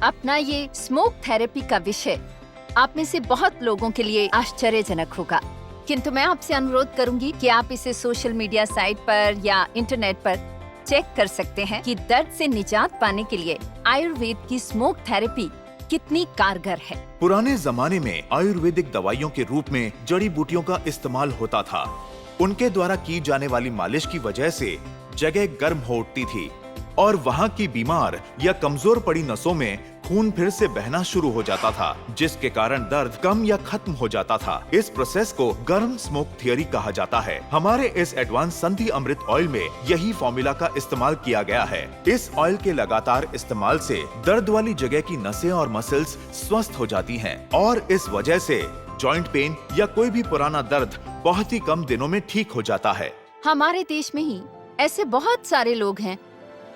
अपना ये smoke therapy का विषय आप में से बहुत लोगों के लिए आश्चर्यजनक होगा, किंतु मैं आपसे अनुरोध करूंगी कि आप इसे सोशल मीडिया साइट पर या इंटरनेट पर चेक कर सकते हैं कि दर्द से निजात पाने के लिए आयुर्वेद की स्मोक थेरेपी कितनी कारगर है। पुराने जमाने में आयुर्वेदिक दवाइयों के रूप में जड़ी बूटियों का इस्तेमाल होता था। उनके द्वारा की जाने वाली मालिश की वजह से जगह गर्म हो उठती थी और वहाँ की बीमार या कमजोर पड़ी नसों में खून फिर से बहना शुरू हो जाता था, जिसके कारण दर्द कम या खत्म हो जाता था। इस प्रोसेस को गर्म स्मोक थियरी कहा जाता है। हमारे इस एडवांस संधि अमृत ऑयल में यही फॉर्मूला का इस्तेमाल किया गया है। इस ऑयल के लगातार इस्तेमाल से दर्द वाली जगह की नसें और मसल्स स्वस्थ हो जाती हैं और इस वजह से जॉइंट पेन या कोई भी पुराना दर्द बहुत ही कम दिनों में ठीक हो जाता है। हमारे देश में ही ऐसे बहुत सारे लोग हैं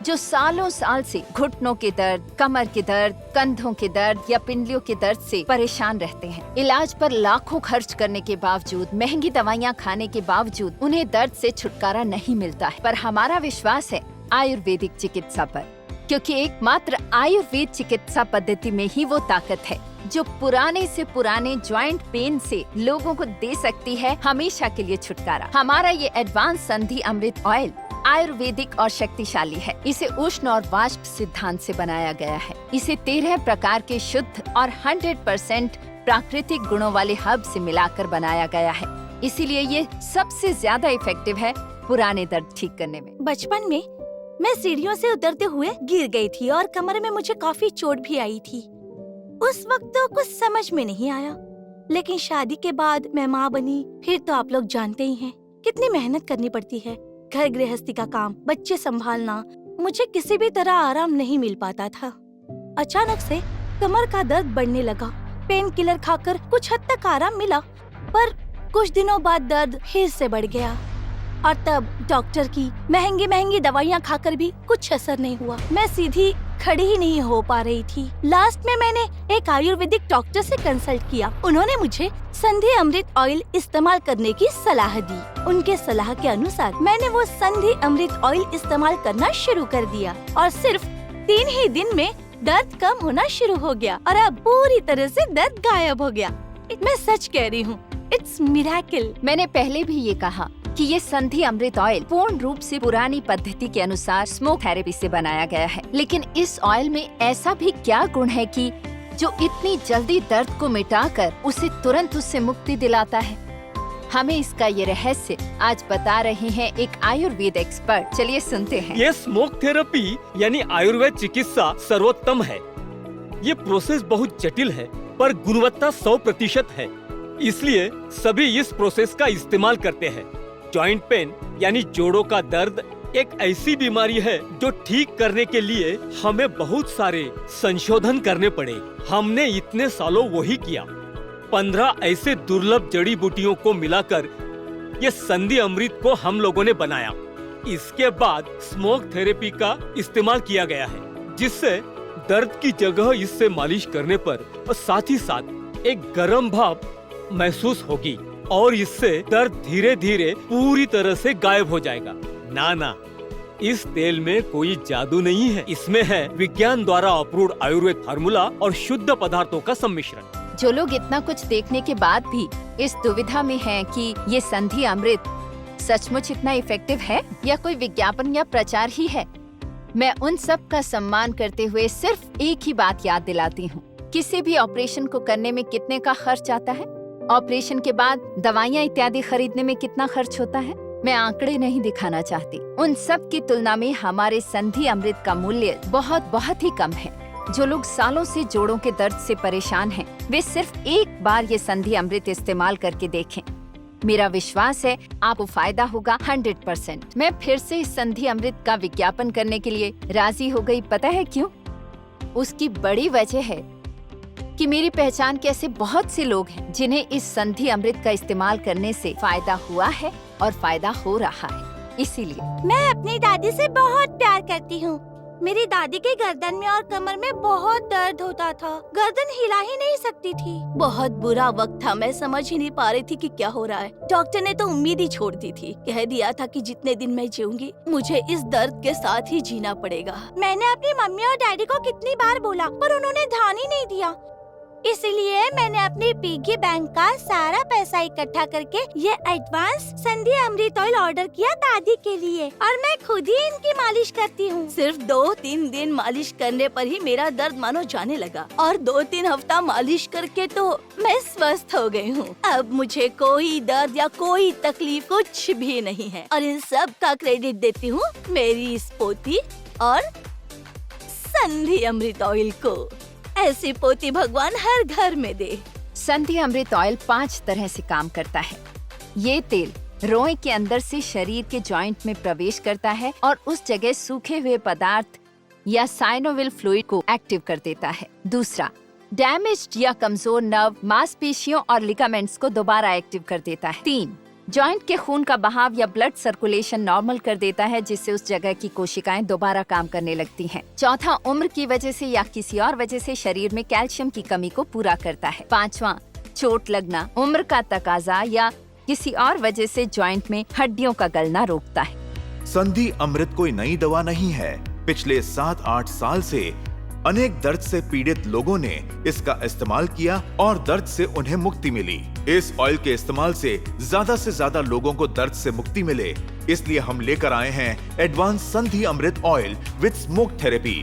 जो सालों साल से घुटनों के दर्द, कमर के दर्द, कंधों के दर्द या पिंडलियों के दर्द से परेशान रहते हैं। इलाज पर लाखों खर्च करने के बावजूद, महंगी दवाइयाँ खाने के बावजूद उन्हें दर्द से छुटकारा नहीं मिलता है। पर हमारा विश्वास है आयुर्वेदिक चिकित्सा पर, क्योंकि एकमात्र आयुर्वेद चिकित्सा पद्धति में ही वो ताकत है जो पुराने से पुराने जॉइंट पेन से लोगों को दे सकती है हमेशा के लिए छुटकारा। हमारा ये एडवांस संधि अमृत ऑयल आयुर्वेदिक और शक्तिशाली है। इसे उष्ण और वाष्प सिद्धांत से बनाया गया है। इसे 13 प्रकार के शुद्ध और 100% प्राकृतिक गुणों वाले हर्ब से मिलाकर बनाया गया है। इसीलिए ये सबसे ज्यादा इफेक्टिव है पुराने दर्द ठीक करने में। बचपन में मैं सीढ़ियों से उतरते हुए गिर गई थी और कमर में मुझे काफी चोट भी आई थी। उस वक्त तो कुछ समझ में नहीं आया, लेकिन शादी के बाद मैं माँ बनी, फिर तो आप लोग जानते ही हैं कितनी मेहनत करनी पड़ती है। घर गृहस्थी का काम, बच्चे संभालना, मुझे किसी भी तरह आराम नहीं मिल पाता था। अचानक से कमर का दर्द बढ़ने लगा। पेन किलर खाकर कुछ हद तक आराम मिला, पर कुछ दिनों बाद दर्द फिर से बढ़ गया और तब डॉक्टर की महंगी महंगी दवाइयाँ खाकर भी कुछ असर नहीं हुआ। मैं सीधी खड़ी ही नहीं हो पा रही थी। लास्ट में मैंने एक आयुर्वेदिक डॉक्टर से कंसल्ट किया। उन्होंने मुझे संधि अमृत ऑयल इस्तेमाल करने की सलाह दी। उनके सलाह के अनुसार मैंने वो संधि अमृत ऑयल इस्तेमाल करना शुरू कर दिया और सिर्फ 3 ही दिन में दर्द कम होना शुरू हो गया और अब पूरी तरह से दर्द गायब हो गया। मैं सच कह रही हूँ, इट्स मिरेकल। मैंने पहले भी ये कहा कि ये संधि अमृत ऑयल पूर्ण रूप से पुरानी पद्धति के अनुसार स्मोक थेरेपी से बनाया गया है, लेकिन इस ऑयल में ऐसा भी क्या गुण है कि जो इतनी जल्दी दर्द को मिटाकर उसे तुरंत उससे मुक्ति दिलाता है। हमें इसका ये रहस्य आज बता रहे हैं एक आयुर्वेद एक्सपर्ट। चलिए सुनते हैं। ये स्मोक थेरेपी यानी आयुर्वेद चिकित्सा सर्वोत्तम है। ये प्रोसेस बहुत जटिल है पर गुणवत्ता 100% है, इसलिए सभी इस प्रोसेस का इस्तेमाल करते हैं। जॉइंट पेन यानी जोड़ों का दर्द एक ऐसी बीमारी है जो ठीक करने के लिए हमें बहुत सारे संशोधन करने पड़े। हमने इतने सालों वही किया। 15 ऐसे दुर्लभ जड़ी बूटियों को मिलाकर ये संधि अमृत को हम लोगों ने बनाया। इसके बाद स्मोक थेरेपी का इस्तेमाल किया गया है, जिससे दर्द की जगह इससे मालिश करने पर और साथ ही साथ एक गर्म भाप महसूस होगी और इससे दर्द धीरे धीरे पूरी तरह से गायब हो जाएगा। ना, इस तेल में कोई जादू नहीं है। इसमें है विज्ञान द्वारा अप्रूव्ड आयुर्वेद फार्मूला और शुद्ध पदार्थों का सम्मिश्रण। जो लोग इतना कुछ देखने के बाद भी इस दुविधा में हैं कि ये संधि अमृत सचमुच इतना इफेक्टिव है या कोई विज्ञापन या प्रचार ही है, मैं उन सब का सम्मान करते हुए सिर्फ एक ही बात याद दिलाती हूँ। किसी भी ऑपरेशन को करने में कितने का खर्च आता है, ऑपरेशन के बाद दवाइयाँ इत्यादि खरीदने में कितना खर्च होता है, मैं आंकड़े नहीं दिखाना चाहती। उन सब की तुलना में हमारे संधि अमृत का मूल्य बहुत ही कम है। जो लोग सालों से जोड़ों के दर्द से परेशान हैं, वे सिर्फ एक बार ये संधि अमृत इस्तेमाल करके देखें। मेरा विश्वास है आपको फायदा होगा 100%। मैं फिर से इस संधि अमृत का विज्ञापन करने के लिए राजी हो गई। पता है क्यों? उसकी बड़ी वजह है कि मेरी पहचान के ऐसे बहुत से लोग हैं जिन्हें इस संधि अमृत का इस्तेमाल करने से फायदा हुआ है और फायदा हो रहा है। इसीलिए मैं अपनी दादी से बहुत प्यार करती हूँ। मेरी दादी के गर्दन में और कमर में बहुत दर्द होता था। गर्दन हिला ही नहीं सकती थी। बहुत बुरा वक्त था, मैं समझ ही नहीं पा रही थी कि क्या हो रहा है। डॉक्टर ने तो उम्मीद ही छोड़ दी थी। कह दिया था कि जितने दिन मैं जीऊंगी मुझे इस दर्द के साथ ही जीना पड़ेगा। मैंने अपनी मम्मी और डैडी को कितनी बार बोला पर उन्होंने ध्यान ही नहीं दिया। इसलिए मैंने अपनी पिगी बैंक का सारा पैसा इकट्ठा करके ये एडवांस संधि अमृत ऑयल ऑर्डर किया दादी के लिए और मैं खुद ही इनकी मालिश करती हूँ। सिर्फ 2-3 दिन मालिश करने पर ही मेरा दर्द मानो जाने लगा और 2-3 हफ्ता मालिश करके तो मैं स्वस्थ हो गई हूँ। अब मुझे कोई दर्द या कोई तकलीफ कुछ भी नहीं है और इन सब का क्रेडिट देती हूँ मेरी इस पोती और संधि अमृत ऑयल को। ऐसी पोती भगवान हर घर में दे। संधि अमृत ऑयल 5 तरह से काम करता है। ये तेल रोए के अंदर से शरीर के जॉइंट में प्रवेश करता है और उस जगह सूखे हुए पदार्थ या साइनोविल फ्लूइड को एक्टिव कर देता है। दूसरा, डैमेज्ड या कमजोर नर्व, मांसपेशियों और लिगामेंट्स को दोबारा एक्टिव कर देता है। 3, जॉइंट के खून का बहाव या ब्लड सर्कुलेशन नॉर्मल कर देता है, जिससे उस जगह की कोशिकाएं दोबारा काम करने लगती हैं। चौथा, उम्र की वजह से या किसी और वजह से शरीर में कैल्शियम की कमी को पूरा करता है। 5वां, चोट लगना, उम्र का तकाजा या किसी और वजह से जॉइंट में हड्डियों का गलना रोकता है। संधि अमृत कोई नई दवा नहीं है। पिछले 7-8 साल से अनेक दर्द से पीड़ित लोगों ने इसका इस्तेमाल किया और दर्द से उन्हें मुक्ति मिली। इस ऑयल के इस्तेमाल से ज्यादा लोगों को दर्द से मुक्ति मिले, इसलिए हम लेकर आए हैं एडवांस संधि अमृत ऑयल विद स्मोक थेरेपी।